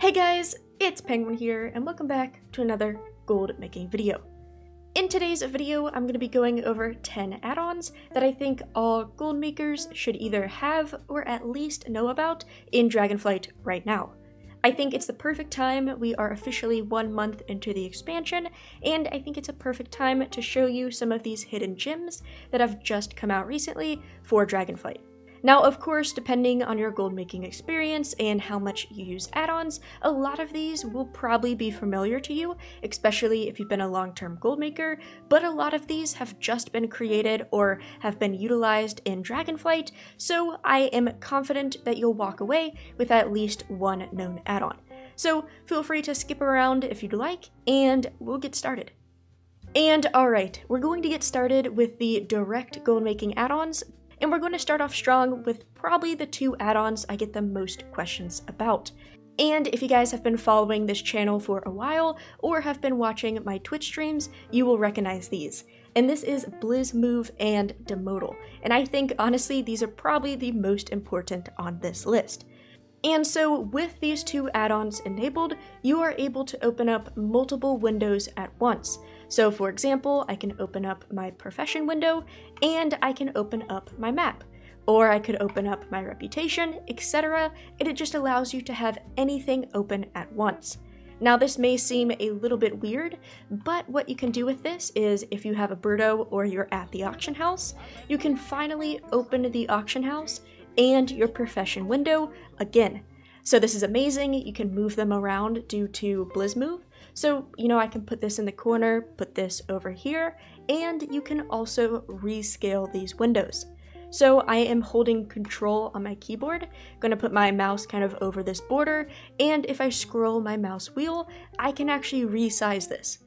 Hey guys, it's Penguin here, and welcome back to another gold making video. In today's video, I'm going to be going over 10 add-ons that I think all gold makers should either have or at least know about in Dragonflight right now. I think it's the perfect time. We are officially 1 month into the expansion, and I think it's a perfect time to show you some of these hidden gems that have just come out recently for Dragonflight. Now, of course, depending on your gold making experience and how much you use add-ons, a lot of these will probably be familiar to you, especially if you've been a long-term gold maker, but a lot of these have just been created or have been utilized in Dragonflight, so I am confident that you'll walk away with at least one known add-on. So feel free to skip around if you'd like, and we'll get started. And alright, we're going to get started with the direct gold making add-ons. And we're going to start off strong with probably the two add-ons I get the most questions about. And if you guys have been following this channel for a while or have been watching my Twitch streams, you will recognize these. And this is Blizz Move and Demodal. And I think honestly these are probably the most important on this list. And so with these two add-ons enabled, you are able to open up multiple windows at once. So for example, I can open up my profession window and I can open up my map, or I could open up my reputation, etc. And it just allows you to have anything open at once. Now this may seem a little bit weird, but what you can do with this is if you have a Birdo or you're at the auction house, you can finally open the auction house and your profession window again. So this is amazing. You can move them around due to Blizz Move. So, I can put this in the corner, put this over here, and you can also rescale these windows. So I am holding control on my keyboard, going to put my mouse kind of over this border, and if I scroll my mouse wheel, I can actually resize this.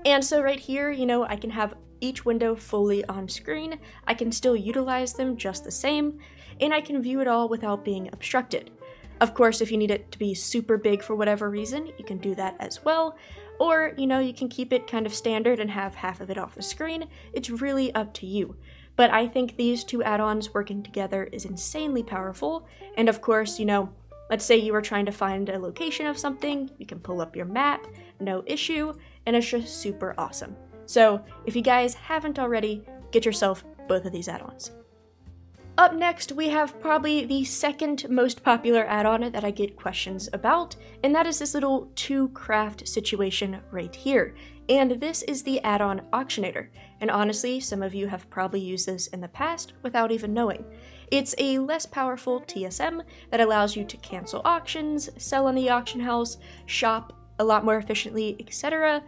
And so right here, I can have each window fully on screen, I can still utilize them just the same, and I can view it all without being obstructed. Of course, if you need it to be super big for whatever reason, you can do that as well. Or, you can keep it kind of standard and have half of it off the screen. It's really up to you. But I think these two add-ons working together is insanely powerful. And of course, let's say you were trying to find a location of something, you can pull up your map, no issue, and it's just super awesome. So if you guys haven't already, get yourself both of these add-ons. Up next, we have probably the second most popular add-on that I get questions about, and that is this little 2-craft situation right here. And this is the add-on Auctionator. And honestly, some of you have probably used this in the past without even knowing. It's a less powerful TSM that allows you to cancel auctions, sell on the auction house, shop a lot more efficiently, etc.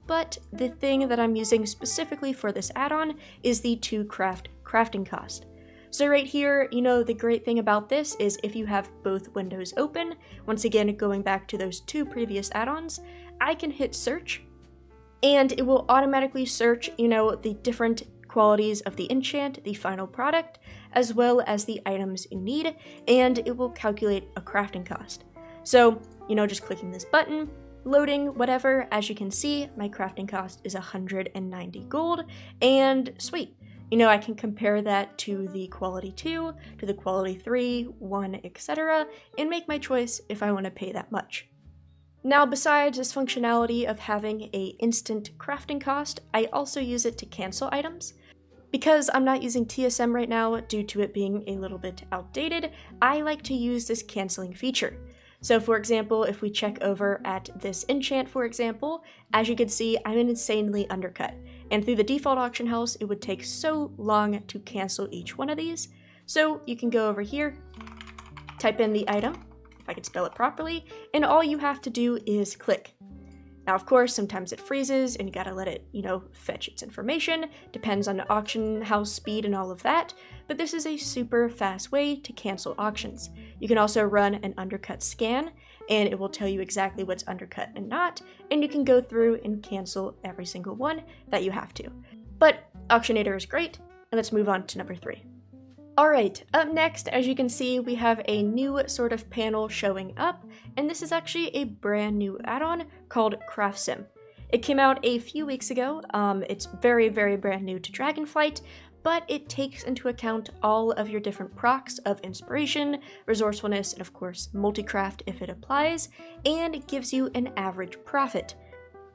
But the thing that I'm using specifically for this add-on is the 2-craft crafting cost. So right here, the great thing about this is if you have both windows open, once again going back to those two previous add-ons, I can hit search and it will automatically search, the different qualities of the enchant, the final product, as well as the items you need, and it will calculate a crafting cost. So, just clicking this button, loading, whatever, as you can see, my crafting cost is 190 gold, and sweet. I can compare that to the quality 2, to the quality 3, 1, etc., and make my choice if I want to pay that much. Now, besides this functionality of having an instant crafting cost, I also use it to cancel items. Because I'm not using TSM right now due to it being a little bit outdated, I like to use this canceling feature. So for example, if we check over at this enchant, for example, as you can see, I'm insanely undercut. And through the default auction house, it would take so long to cancel each one of these. So you can go over here, type in the item, if I could spell it properly, and all you have to do is click. Now, of course, sometimes it freezes and you gotta let it, fetch its information, depends on the auction house speed and all of that, but this is a super fast way to cancel auctions. You can also run an undercut scan, and it will tell you exactly what's undercut and not, and you can go through and cancel every single one that you have to. But Auctionator is great, and let's move on to number 3. Alright, up next, as you can see, we have a new sort of panel showing up, and this is actually a brand new add-on called Craft Sim. It came out a few weeks ago. It's very, very brand new to Dragonflight, but it takes into account all of your different procs of inspiration, resourcefulness, and of course multicraft if it applies, and it gives you an average profit.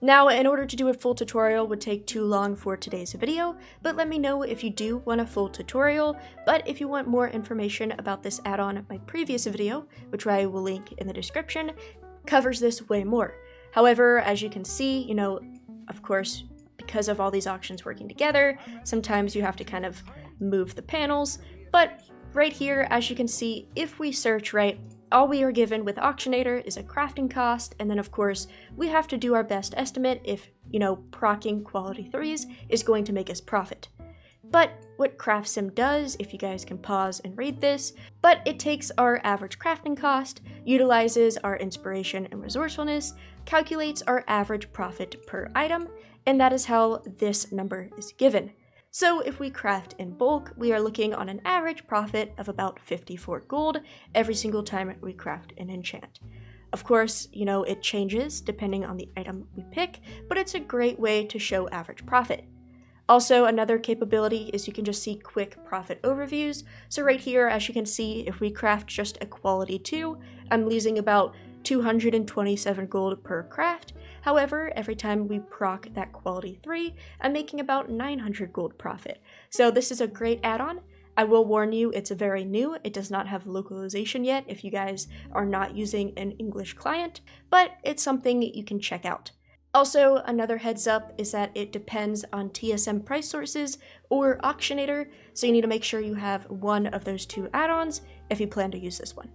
Now, in order to do a full tutorial would take too long for today's video, but let me know if you do want a full tutorial. But if you want more information about this add-on, my previous video, which I will link in the description, covers this way more. However, as you can see, of course, because of all these auctions working together, sometimes you have to kind of move the panels. But right here, as you can see, if we search right, all we are given with Auctionator is a crafting cost, and then of course we have to do our best estimate if, procking quality 3s is going to make us profit. But what CraftSim does, if you guys can pause and read this, but it takes our average crafting cost, utilizes our inspiration and resourcefulness, calculates our average profit per item, and that is how this number is given. So if we craft in bulk, we are looking on an average profit of about 54 gold every single time we craft an enchant. Of course, it changes depending on the item we pick, but it's a great way to show average profit. Also, another capability is you can just see quick profit overviews. So right here, as you can see, if we craft just a quality 2, I'm losing about 227 gold per craft. However, every time we proc that quality 3, I'm making about 900 gold profit. So this is a great add-on. I will warn you, it's very new. It does not have localization yet if you guys are not using an English client, but it's something you can check out. Also, another heads up is that it depends on TSM price sources or Auctionator, so you need to make sure you have one of those two add-ons if you plan to use this one.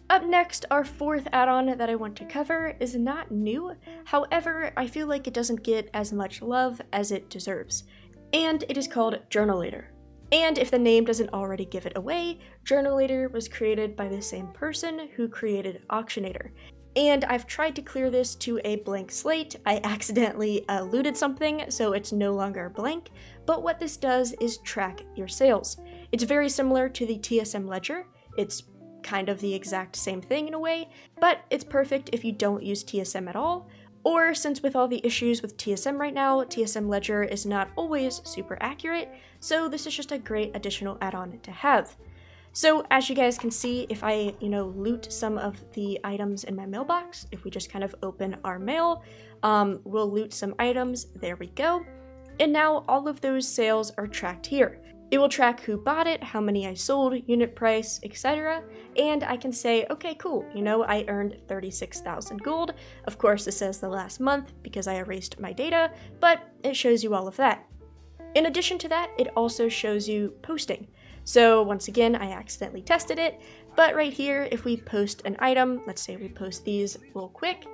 Up next, our fourth add-on that I want to cover is not new, however, I feel like it doesn't get as much love as it deserves, and it is called Journalator. And if the name doesn't already give it away, Journalator was created by the same person who created Auctionator. And I've tried to clear this to a blank slate. I accidentally looted something, so it's no longer blank, but what this does is track your sales. It's very similar to the TSM ledger. It's kind of the exact same thing in a way, but it's perfect if you don't use TSM at all, or since with all the issues with TSM right now, TSM ledger is not always super accurate, so this is just a great additional add-on to have. So as you guys can see, if I, loot some of the items in my mailbox, if we just kind of open our mail, we'll loot some items, there we go. And now all of those sales are tracked here. It will track who bought it, how many I sold, unit price, etc. And I can say, okay, cool, I earned 36,000 gold. Of course, this says the last month because I erased my data, but it shows you all of that. In addition to that, it also shows you posting. So once again, I accidentally tested it, but right here, if we post an item, let's say we post these real quick,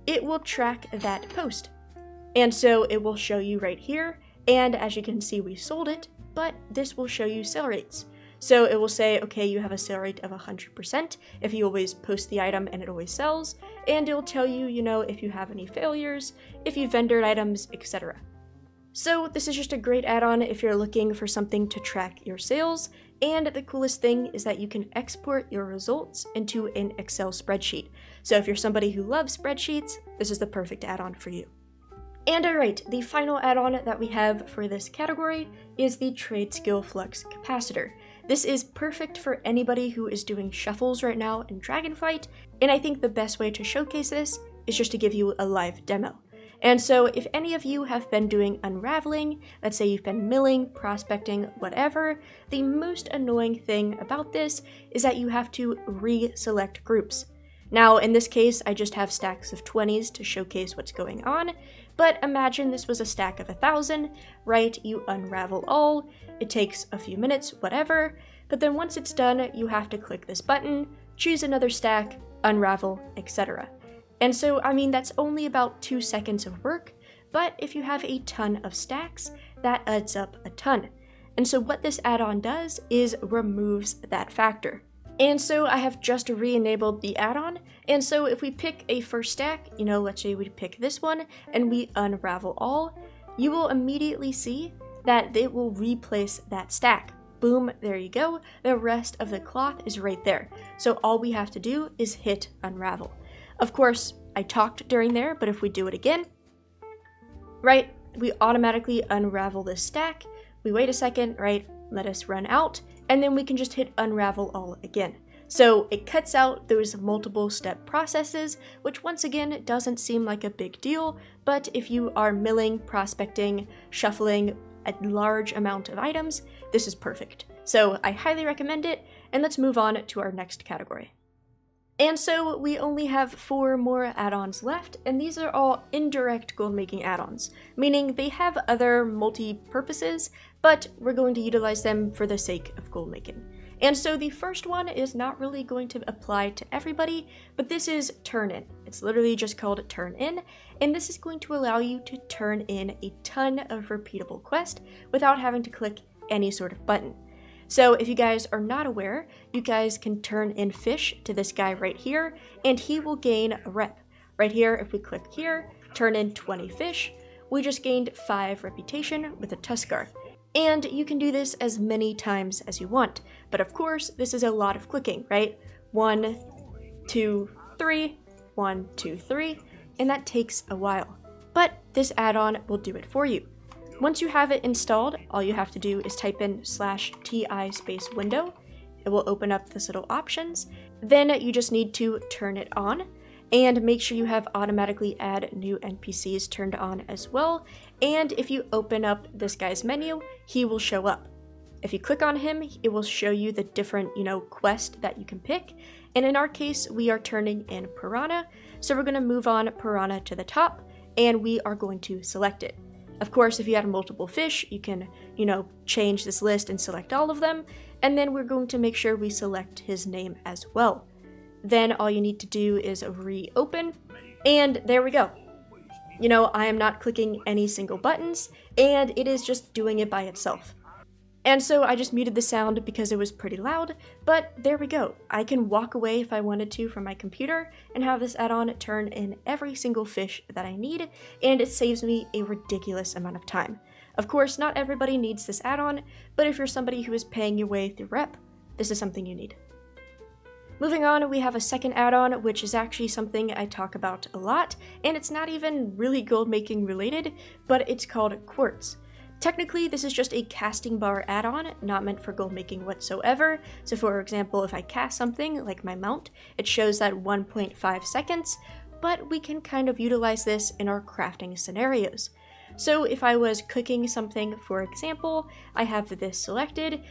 it will track that post. And so it will show you right here, and as you can see, we sold it, but this will show you sale rates. So it will say, okay, you have a sale rate of 100% if you always post the item and it always sells, and it'll tell you, if you have any failures, if you vendored items, etc. So this is just a great add-on if you're looking for something to track your sales, and the coolest thing is that you can export your results into an Excel spreadsheet. So if you're somebody who loves spreadsheets, this is the perfect add-on for you. And alright, the final add-on that we have for this category is the Trade Skill Flux Capacitor. This is perfect for anybody who is doing shuffles right now in Dragonflight, and I think the best way to showcase this is just to give you a live demo. And so if any of you have been doing unraveling, let's say you've been milling, prospecting, whatever, the most annoying thing about this is that you have to re-select groups. Now, in this case, I just have stacks of 20s to showcase what's going on, but imagine this was a stack of 1,000, right? You unravel all, it takes a few minutes, whatever, but then once it's done, you have to click this button, choose another stack, unravel, etc. And so, that's only about 2 seconds of work, but if you have a ton of stacks, that adds up a ton. And so what this add-on does is removes that factor. And so I have just re-enabled the add-on, and so if we pick a first stack, let's say we pick this one, and we unravel all, you will immediately see that it will replace that stack. Boom, there you go, the rest of the cloth is right there. So all we have to do is hit unravel. Of course, I talked during there, but if we do it again, right, we automatically unravel this stack, we wait a second, right? Let us run out, and then we can just hit unravel all again. So it cuts out those multiple step processes, which once again doesn't seem like a big deal, but if you are milling, prospecting, shuffling a large amount of items, this is perfect. So I highly recommend it, and let's move on to our next category. And so we only have 4 more add-ons left, and these are all indirect gold-making add-ons, meaning they have other multi-purposes, but we're going to utilize them for the sake of gold making. And so the first one is not really going to apply to everybody, but this is turn in. It's literally just called turn in, and this is going to allow you to turn in a ton of repeatable quests without having to click any sort of button. So if you guys are not aware, you guys can turn in fish to this guy right here, and he will gain a rep. Right here, if we click here, turn in 20 fish, we just gained 5 reputation with a Tuskar. And you can do this as many times as you want, but of course, this is a lot of clicking, right? 1, 2, 3, 1, 2, 3, and that takes a while. But this add-on will do it for you. Once you have it installed, all you have to do is type in /ti space window. It will open up this little options. Then you just need to turn it on and make sure you have automatically add new NPCs turned on as well. And if you open up this guy's menu, he will show up. If you click on him, it will show you the different, quest that you can pick. And in our case, we are turning in Piranha. So we're gonna move on Piranha to the top, and we are going to select it. Of course, if you have multiple fish, you can, change this list and select all of them. And then we're going to make sure we select his name as well. Then all you need to do is reopen, and there we go. I am not clicking any single buttons, and it is just doing it by itself. And so I just muted the sound because it was pretty loud, but there we go. I can walk away if I wanted to from my computer and have this add-on turn in every single fish that I need, and it saves me a ridiculous amount of time. Of course, not everybody needs this add-on, but if you're somebody who is paying your way through rep, this is something you need. Moving on, we have a second add-on, which is actually something I talk about a lot, and it's not even really gold making related, but it's called Quartz. Technically, this is just a casting bar add-on, not meant for gold making whatsoever. So for example, if I cast something like my mount, it shows that 1.5 seconds, but we can kind of utilize this in our crafting scenarios. So if I was cooking something, for example, I have this selected,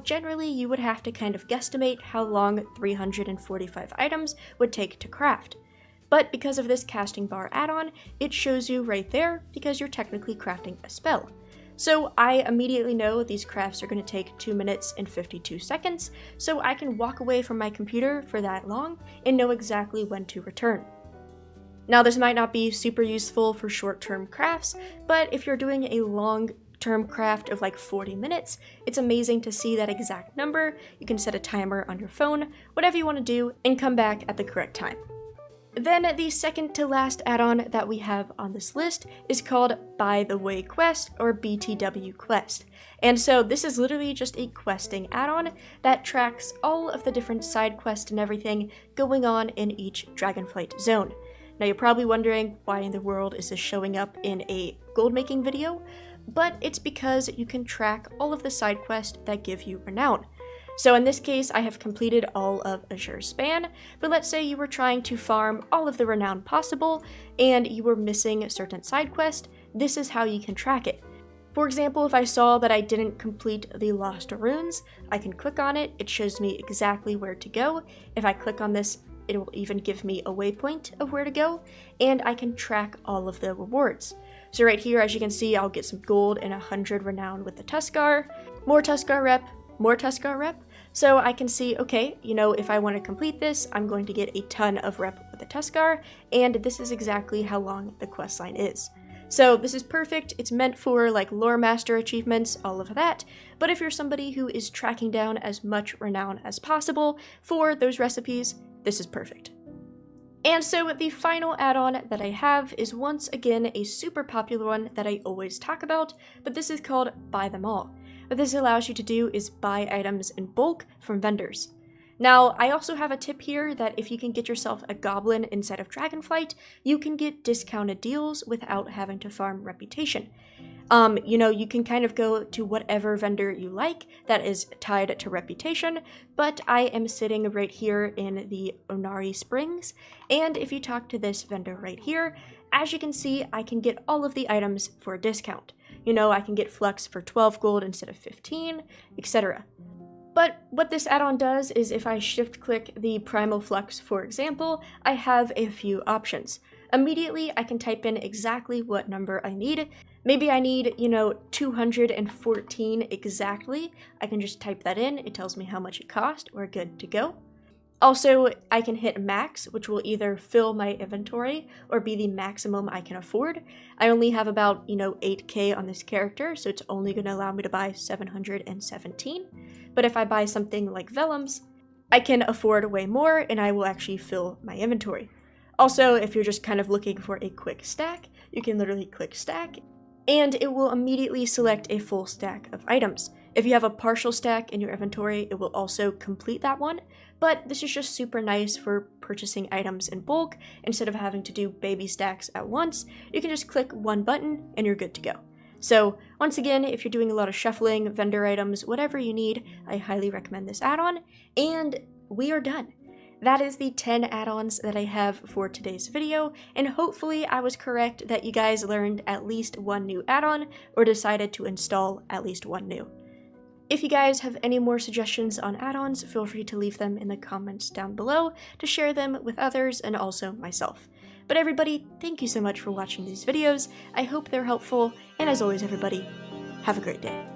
generally you would have to kind of guesstimate how long 345 items would take to craft. But because of this casting bar add-on, it shows you right there because you're technically crafting a spell. So I immediately know these crafts are going to take 2 minutes and 52 seconds, so I can walk away from my computer for that long and know exactly when to return. Now, this might not be super useful for short-term crafts, but if you're doing a long-term craft of like 40 minutes, it's amazing to see that exact number. You can set a timer on your phone, whatever you want to do, and come back at the correct time. Then the second to last add-on that we have on this list is called By the Way Quest, or BTW Quest. And so this is literally just a questing add-on that tracks all of the different side quests and everything going on in each Dragonflight zone. Now you're probably wondering why in the world is this showing up in a gold making video, but it's because you can track all of the side quests that give you Renown. So in this case, I have completed all of Azure's Span, but let's say you were trying to farm all of the Renown possible, and you were missing a certain side quest, this is how you can track it. For example, if I saw that I didn't complete the Lost Runes, I can click on it, it shows me exactly where to go. If I click on this, it will even give me a waypoint of where to go, and I can track all of the rewards. So right here, as you can see, I'll get some gold and 100 Renown with the Tuskar, more Tuskar rep, so I can see, okay, if I want to complete this, I'm going to get a ton of rep with the Tuskar, and this is exactly how long the questline is. So this is perfect, it's meant for like lore master achievements, all of that, but if you're somebody who is tracking down as much Renown as possible for those recipes, this is perfect. And so the final add-on that I have is once again a super popular one that I always talk about, but this is called Buy Them All. What this allows you to do is buy items in bulk from vendors. Now, I also have a tip here that if you can get yourself a goblin inside of Dragonflight, you can get discounted deals without having to farm reputation. You know, you can kind of go to whatever vendor you like that is tied to reputation, but I am sitting right here in the Onari Springs, and if you talk to this vendor right here, as you can see, I can get all of the items for a discount. You know, I can get Flux for 12 gold instead of 15, etc. But what this add-on does is if I shift-click the Primal Flux, for example, I have a few options. Immediately, I can type in exactly what number I need. Maybe I need, 214 exactly. I can just type that in. It tells me how much it cost. We're good to go. Also, I can hit max, which will either fill my inventory or be the maximum I can afford. I only have about, 8k on this character, so it's only going to allow me to buy 717. But if I buy something like Vellums, I can afford way more and I will actually fill my inventory. Also, if you're just kind of looking for a quick stack, you can literally click stack and it will immediately select a full stack of items. If you have a partial stack in your inventory, it will also complete that one, but this is just super nice for purchasing items in bulk. Instead of having to do baby stacks at once, you can just click one button and you're good to go. So once again, if you're doing a lot of shuffling, vendor items, whatever you need, I highly recommend this add-on, and we are done. That is the 10 add-ons that I have for today's video, and hopefully I was correct that you guys learned at least one new add-on or decided to install at least one new. If you guys have any more suggestions on add-ons, feel free to leave them in the comments down below to share them with others and also myself. But everybody, thank you so much for watching these videos. I hope they're helpful, and as always everybody, have a great day.